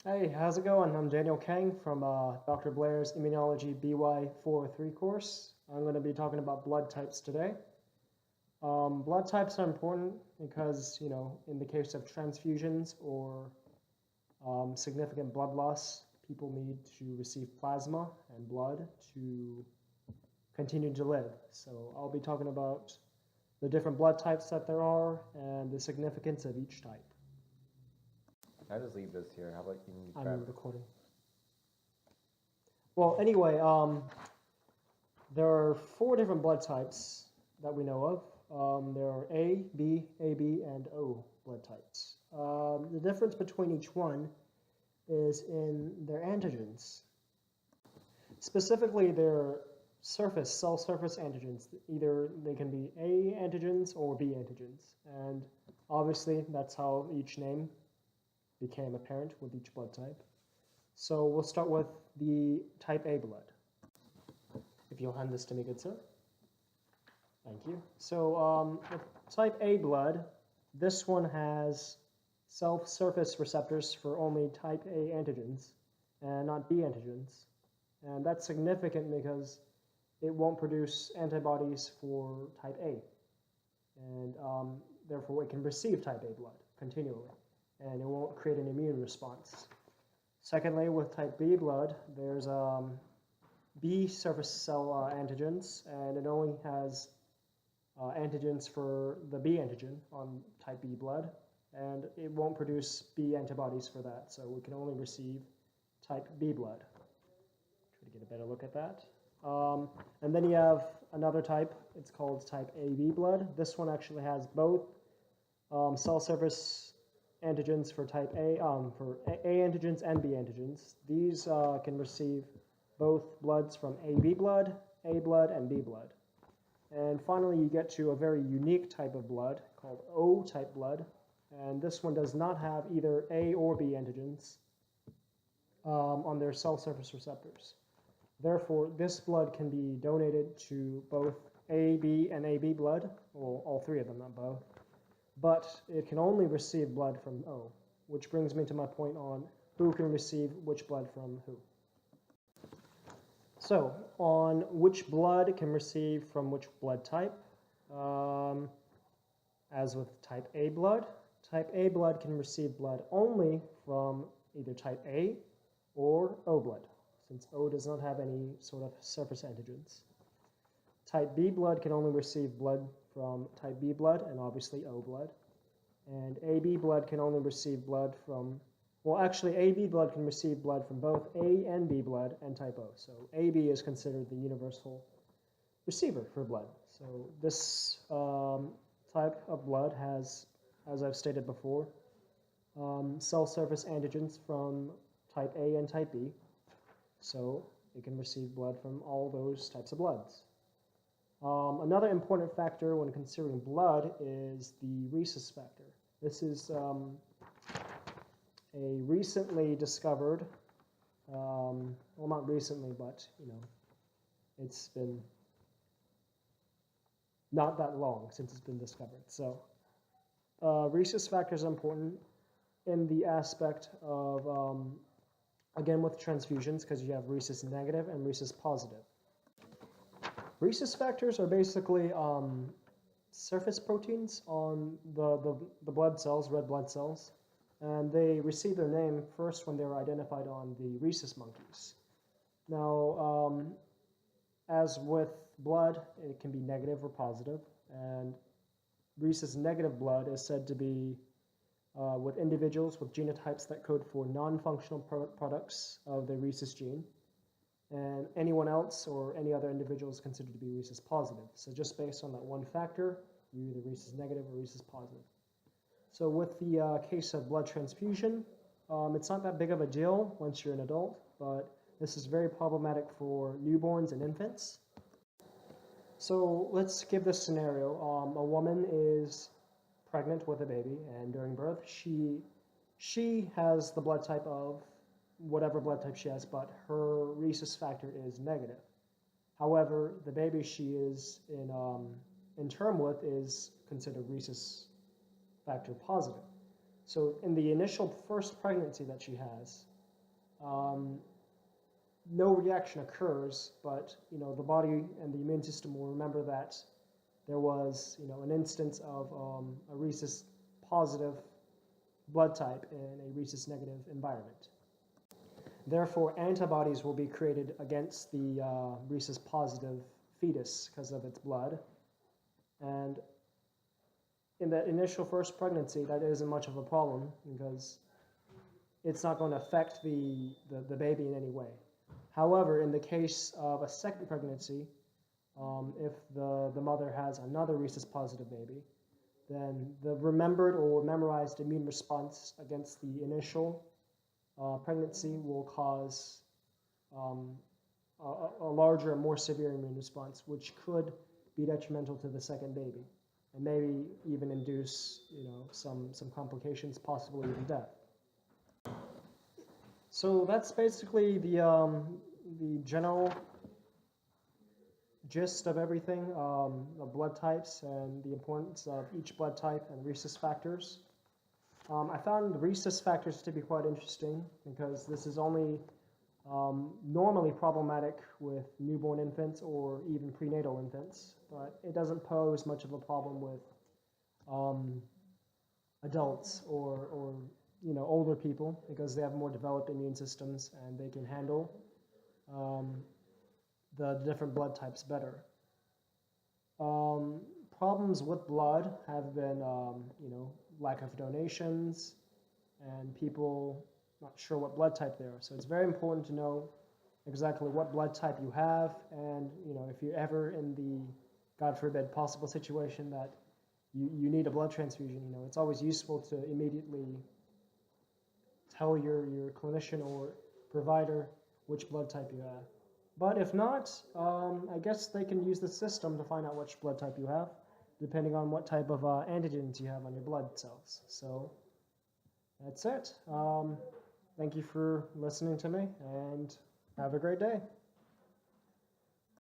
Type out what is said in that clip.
Hey, how's it going? I'm Daniel Kang from Dr. Blair's Immunology BY403 course. I'm going to be talking about blood types today. Blood types are important because, in the case of transfusions or significant blood loss, people need to receive plasma and blood to continue to live. So I'll be talking about the different blood types that there are and the significance of each type. I'll just leave this here. How about you grab I'm it? recording. Well, anyway, there are 4 different blood types that we know of. There are A, B, AB, and O blood types. The difference between each one is in their antigens. Specifically, their cell surface antigens. Either they can be A antigens or B antigens. And obviously, that's how each name became apparent with each blood type. So we'll start with the type A blood. If you'll hand this to me, good sir. Thank you. So with type A blood, this one has cell surface receptors for only type A antigens and not B antigens. And that's significant because it won't produce antibodies for type A. And therefore, it can receive type A blood continually, and it won't create an immune response. Secondly, with type B blood, there's B surface cell antigens, and it only has antigens for the B antigen on type B blood, and it won't produce B antibodies for that, so we can only receive type B blood. Try to get a better look at that. And then you have another type, it's called type AB blood. This one actually has both cell surface antigens for type A, for A antigens and B antigens. These can receive both bloods from AB blood, A blood, and B blood. And finally, you get to a very unique type of blood called O-type blood. And this one does not have either A or B antigens on their cell surface receptors. Therefore, this blood can be donated to both AB and AB blood, or all 3 of them, not both. But it can only receive blood from O, which brings me to my point on who can receive which blood from who. So, on which blood can receive from which blood type, as with type A blood can receive blood only from either type A or O blood, since O does not have any sort of surface antigens. Type B blood can only receive blood from type B blood and obviously O blood. And AB blood can only receive blood from, well, actually, AB blood can receive blood from both A and B blood and type O. So AB is considered the universal receiver for blood. So this type of blood has, as I've stated before, cell surface antigens from type A and type B. So it can receive blood from all those types of bloods. Another important factor when considering blood is the rhesus factor. This is a recently discovered, well, not recently, but it's been not that long since it's been discovered. So rhesus factor is important in the aspect of, again, with transfusions, because you have rhesus negative and rhesus positive. Rhesus factors are basically surface proteins on the blood cells, red blood cells, and they receive their name first when they were identified on the rhesus monkeys. Now, as with blood, it can be negative or positive, and rhesus negative blood is said to be with individuals with genotypes that code for non-functional products of the rhesus gene. And anyone else or any other individual is considered to be rhesus positive. So just based on that one factor, you're either rhesus negative or rhesus positive. So with the case of blood transfusion, it's not that big of a deal once you're an adult, but this is very problematic for newborns and infants. So let's give this scenario. A woman is pregnant with a baby, and during birth, she has the blood type of whatever blood type she has, but her rhesus factor is negative. However, the baby she is in term with is considered rhesus factor positive. So in the initial first pregnancy that she has, no reaction occurs, but the body and the immune system will remember that there was an instance of a rhesus positive blood type in a rhesus negative environment. Therefore, antibodies will be created against the rhesus positive fetus because of its blood. And in that initial first pregnancy, that isn't much of a problem because it's not going to affect the baby in any way. However, in the case of a second pregnancy, if the mother has another rhesus positive baby, then the remembered or memorized immune response against the initial pregnancy will cause a larger and more severe immune response, which could be detrimental to the second baby and maybe even induce some complications, possibly even death. So that's basically the general gist of everything, of blood types and the importance of each blood type and rhesus factors. I found the rhesus factors to be quite interesting because this is only normally problematic with newborn infants or even prenatal infants, but it doesn't pose much of a problem with adults or older people because they have more developed immune systems and they can handle the different blood types better. Problems with blood have been, lack of donations and people not sure what blood type they are. So it's very important to know exactly what blood type you have, and if you're ever in the, God forbid, possible situation that you need a blood transfusion, it's always useful to immediately tell your clinician or provider which blood type you have. But if not, I guess they can use the system to find out which blood type you have, depending on what type of antigens you have on your blood cells. So that's it. Thank you for listening to me, and have a great day.